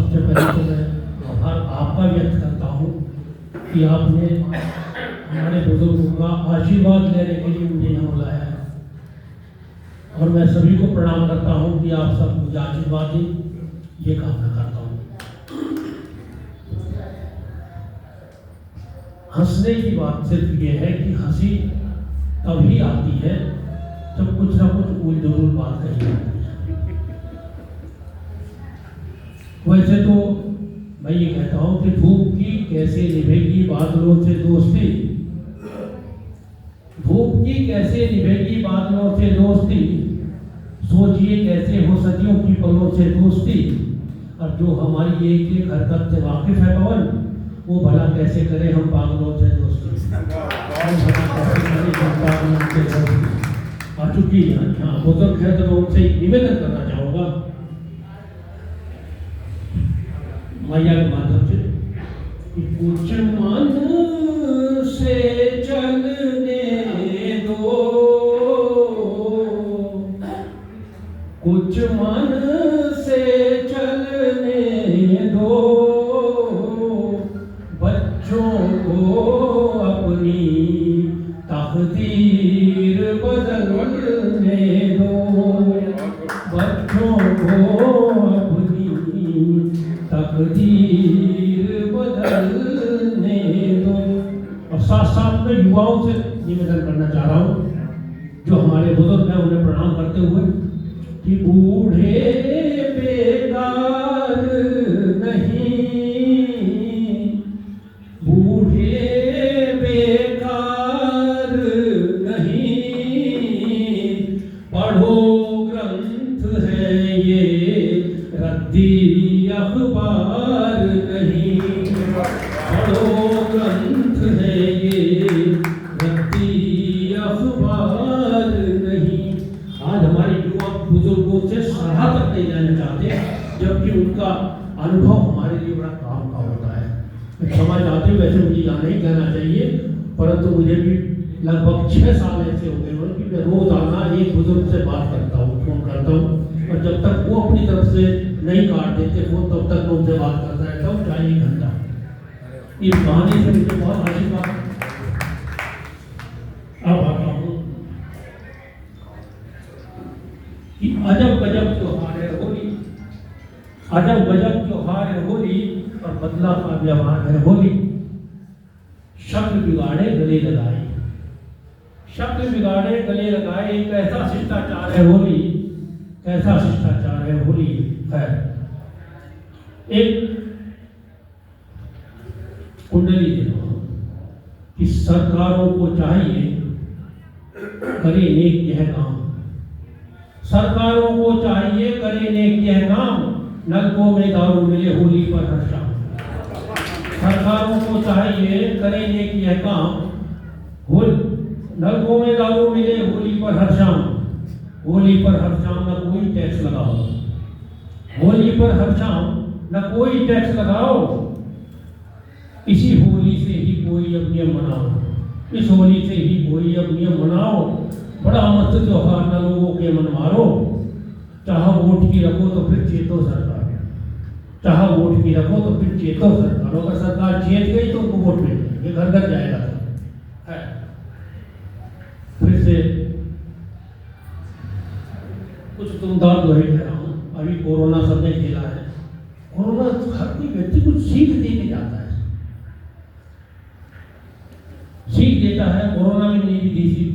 सबसे पहले तो मैं आभार आपका व्यक्त करता हूँ कि आपने हमारे बुजुर्गों का आशीर्वाद लेने के लिए मुझे यहाँ बुलाया है, और मैं सभी को प्रणाम करता हूँ कि आप सब मुझे आशीर्वाद दें, ये कामना करता हूँ। हंसने की बात सिर्फ ये है कि हंसी तभी आती है जब कुछ ना कुछ उल बात कही जाती है। वैसे तो मैं ये कहता हूँ कि धूप की कैसे निभेगी बादलों से दोस्ती, धूप की कैसे निभेगी बादलों से दोस्ती, सोचिए कैसे हो सदियों की पलों से दोस्ती, और जो हमारी एक एक हरकत से वाकिफ है पवन, वो भला कैसे करे हम पागलों से दोस्ती। आ चुकी है हाँ बुजुर्ग है तो मैं उनसे निवेदन करना चाहूँगा मैया के माध्यम से कि कुछ मन से चलने दो, कुछ मन से चलने दो, बच्चों को अपनी तकदीर बदलने दो, बच्चों को अपनी तकदीर बदलने दो। और साथ साथ में युवाओं से निवेदन करना चाह रहा हूँ, जो हमारे बुजुर्ग हैं उन्हें प्रणाम करते हुए कि बूढ़े बेकार नहीं, बूढ़े बेकार नहीं, पढ़ो ग्रंथ है ये रद्दी अखबार नहीं, पढ़ो ग्रंथ है ये रद्दी अखबार नहीं। आज हमारे युवा बुजुर्गों से सलाह तक नहीं जाना चाहते, जबकि उनका अनुभव हमारे लिए बड़ा काम का होता है। मैं क्षमा चाहती हूँ, वैसे मुझे यहाँ नहीं कहना चाहिए, परंतु मुझे भी लगभग 6 साल ऐसे हो गए कि मैं रोजाना एक बुजुर्ग से बात करता हूँ, फोन करता हूँ, और जब तक वो अपनी तरफ से नहीं काट देते फोन तब तक मैं उनसे बात करता रहता हूँ, चाहे 1 घंटा। इस कहानी से मुझे बहुत आशीर्वाद। अब आता हूँ कि अजब गजब त्योहार है होली, अजब गजब त्योहार है होली, और बदला का व्यवहार है होली। शक्ल बिगाड़े गले लगाए, शक्ल बिगाड़े गले लगाए, एक ऐसा शिष्टाचार है होली, कैसा शिष्टाचार है होली है। एक कुंडली देखो कि सरकारों को चाहिए करे नेक यह काम, सरकारों को चाहिए करे नेक यह काम, नलकों में दारू मिले होली पर हर शाम, सरकारों को चाहिए करे नेक यह काम, नलकों में दारू मिले होली पर हर शाम, होली पर हर शाम न कोई टैक्स लगाओ, होली पर हर शाम न कोई टैक्स लगाओ, इसी होली से ही कोई अब नियम बनाओ, इस होली से ही कोई अब नियम बनाओ, बड़ा मस्त त्योहार न लोगों के मन मारो, चाहे वोट की रखो तो फिर चेतो सरकार, चाहे वोट की रखो तो फिर चेतो सरकार, अगर सरकार चेत गई तो उनको वोट मिल जाएंगे, घर घर जाएगा है। फिर से कुछ तुमदार दोहे कह रहा हूँ, अभी कोरोना सबने खेला है, कोरोना हर कोई व्यक्ति कुछ सीख दे के जाता है, सीख देता है। कोरोना में नहीं भी दी सीख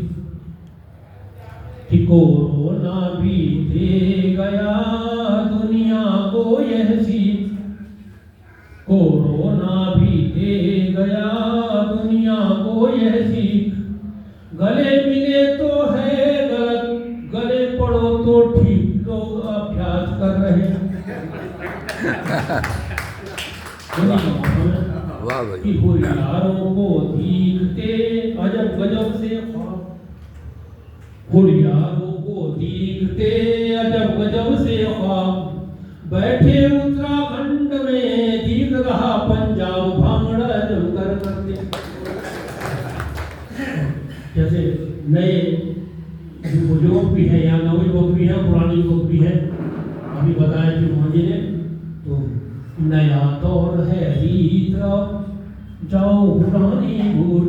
कि कोरोना भी दे गया दुनिया को यह सीख, कोरोना भी दे गया दुनिया को यह सीख, गले मिले तो है गलत, गले पड़ो तो ठीक, लोग अभ्यास कर रहे हैं। वाह भाई। कि होलियारों को दीखते अजब गजब से ख्वाब, होलियारों को दीखते अजब गजब से ख्वाब, बैठे उत्तराखंड में दिख रहा पंजाब भांगड़ा जमकर करते। जैसे नए युवक भी हैं या नव युवक भी हैं, पुराने युवक भी हैं। अभी बताया कि मोदी ने तो नया दौर है रीत अब जाओ पुरानी भूल।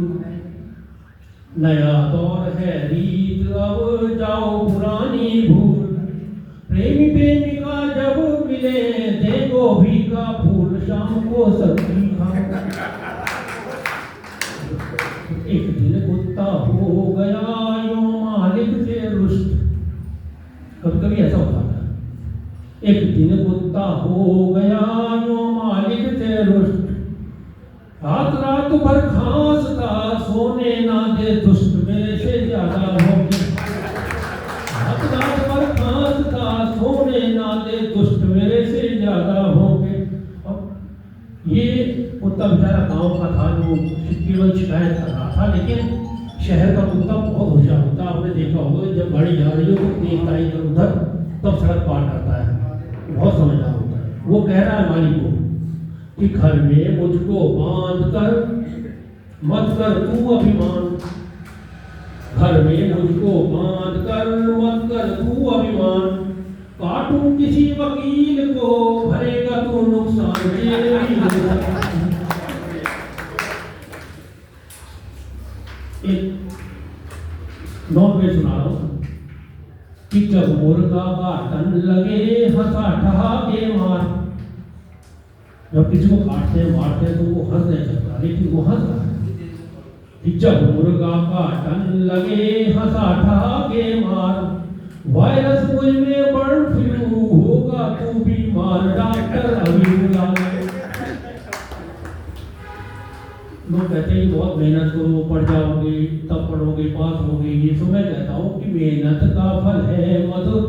नया दौर है रीत अब जाओ पुरानी भूल। प्रेमी प्रेमिका जब मिले दे गोभी का फूल शाम को सब्जी खाओ। एक दिन कुत्ता हो गया यो मालिक से रुष्ट। कभी कभी ऐसा होता है, एक दिन कुत्ता हो गया यो मालिक से रुष्ट। रात रात भर खांसता सोने ना दे दुष्ट मेरे से ज्यादा हो गया। रात रात भर खांसता सोने ना दे दुष्ट मेरे से ज्यादा हो गए। ये कुत्ता बेचारा गांव का था जो केवल शिकायत कर रहा था, लेकिन शहर का कुत्ता बहुत होशियार होता है। आपने देखा होगा जब गाड़ी जा रही हो तो देखता है इधर उधर तब सड़क पार करता है, बहुत समझदार होता है। वो कह रहा है मालिक को कि घर में मुझको बांध कर मत कर तू अभिमान। घर में मुझको बांध कर मत कर तू अभिमान। काटूं किसी वकील को भरेगा तू नुकसान मेरे। एक नॉन वेज सुना रहा हूं कि जब मुर्गा काटन लगे हंसा ठहाके मार। जब किसी को काटते हैं मारते हैं तो वो हंस नहीं सकता, लेकिन वो हंस रहा है कि जब मुर्गा काटन लगे हंसा ठहाके मार। वायरस मुझ में बर्ड फ्लू होगा तू बीमार डॉक्टर अभी बुला। लोग कहते हैं बहुत मेहनत करो पढ़ जाओगे तब पढ़ोगे पास होगे। ये तो मैं कहता हूँ कि मेहनत का फल है मधुर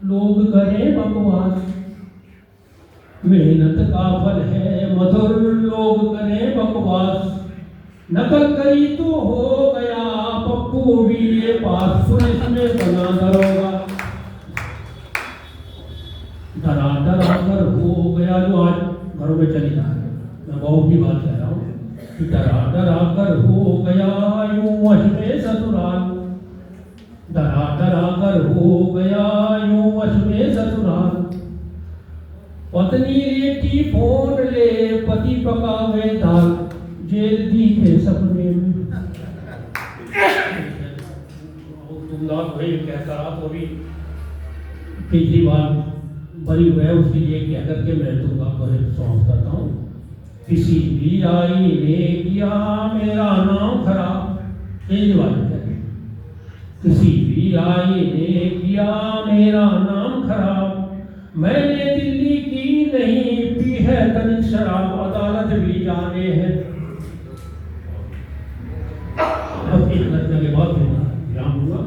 लोग करें बकवास। मेहनत का फल है मधुर लोग करें बकवास। नकल करी तो हो गया पप्पू बीए पास पुलिस में बना दरोगा। डरा डरा कर हो गया जो आज घरों में चली रहा है, मैं बहू की बात कह रहा हूँ कि डरा डरा कर हो गया यूं वश में ससुराल। डरा डरा कर हो गया यूं वश में ससुराल। पत्नी लेटी फोन ले पति पकावे दाल जेल दिखे सपने में। वही कहता रहा तो अभी केजरीवाल बड़ी हुए उसके लिए कह करके मैं तुमका सॉन्ग करता हूँ। किसी भी आई ने किया मेरा नाम खराब। केजरीवाल किसी भी आई ने किया मेरा नाम खराब। मैंने दिल्ली की नहीं पी है तनिक शराब अदालत भी जाने हैं। अब एक घटना के बाद विराम दूंगा।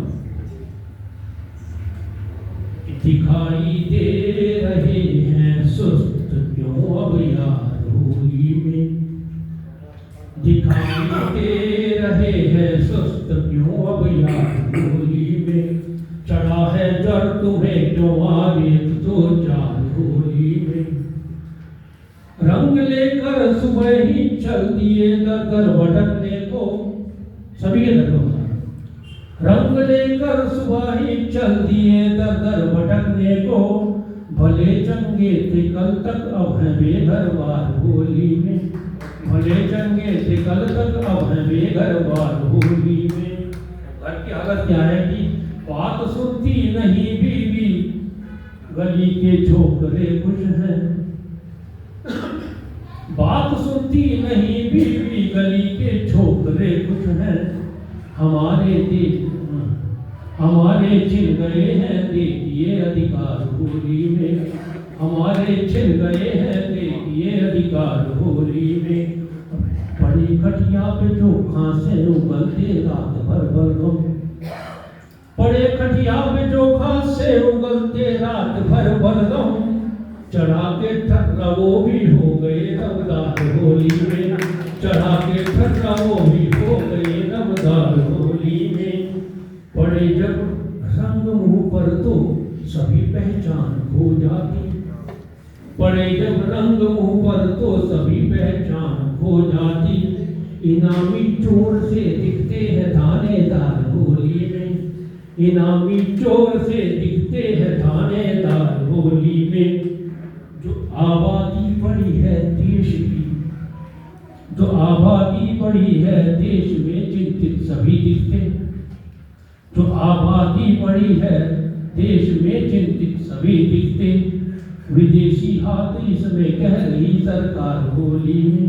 दिखाई दे रहे हैं सुस्त क्यों अब यार होली में। दिखाई दे रहे हैं सुस्त क्यों अब यार होली में। चढ़ा है जर तुम्हें क्यों आगे तो चार होली में। रंग लेकर सुबह ही चल दिए दर दर भटकने को। सभी के दर होता है। रंग लेकर सुबह ही चल दिए दर दर भटकने को। भले चंगे थे कल तक अब है बेघर बार होली में। भले चंगे थे कल तक अब है बेघर बार होली में। घर की हालत क्या है कि बात सुनती नहीं बीवी गली के छोकरे खुश हैं। बात सुनती नहीं बीवी गली के छोकरे खुश हैं। हमारे छिन गए हैं देखिए अधिकार होली में। हमारे छिन गए हैं देखिए अधिकार होली में। बड़ी खटिया पे जो खांसे उगलते रात भर बलगम। पड़े खटिया पे जो खांसे उगलते रात भर बलगम। चढ़ा के ठर्रा वो भी हो गए रमदार होली में। चढ़ा के ठर्रा वो भी हो गए रमदार होली में। पड़े जब रंग मुंह पर तो सभी पहचान खो जाती। पड़े जब रंग मुंह पर तो सभी पहचान खो जाती। इनामी चोर से दिखते हैं थानेदार होली में। इनामी चोर से दिखते हैं थानेदार होली में। जो आबादी बढ़ी है देश में चिंतित सभी दिखते, जो आबादी बढ़ी है देश में चिंतित सभी दिखते, विदेशी हाथ इसमें कह रही सरकार होली में,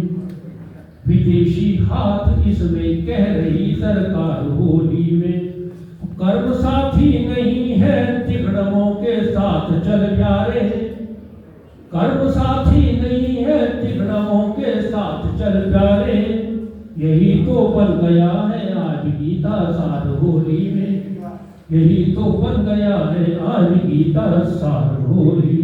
विदेशी हाथ इसमें कह रही सरकार होली में, कर्म साथी नहीं है तिगड़मों के साथ चल प्यारे, कर्म साथी नहीं है तिगड़मों के साथ चल प्यारे, यही तो बन गया है आज गीता सार होली में, यही तो बन गया है आज गीता सार होली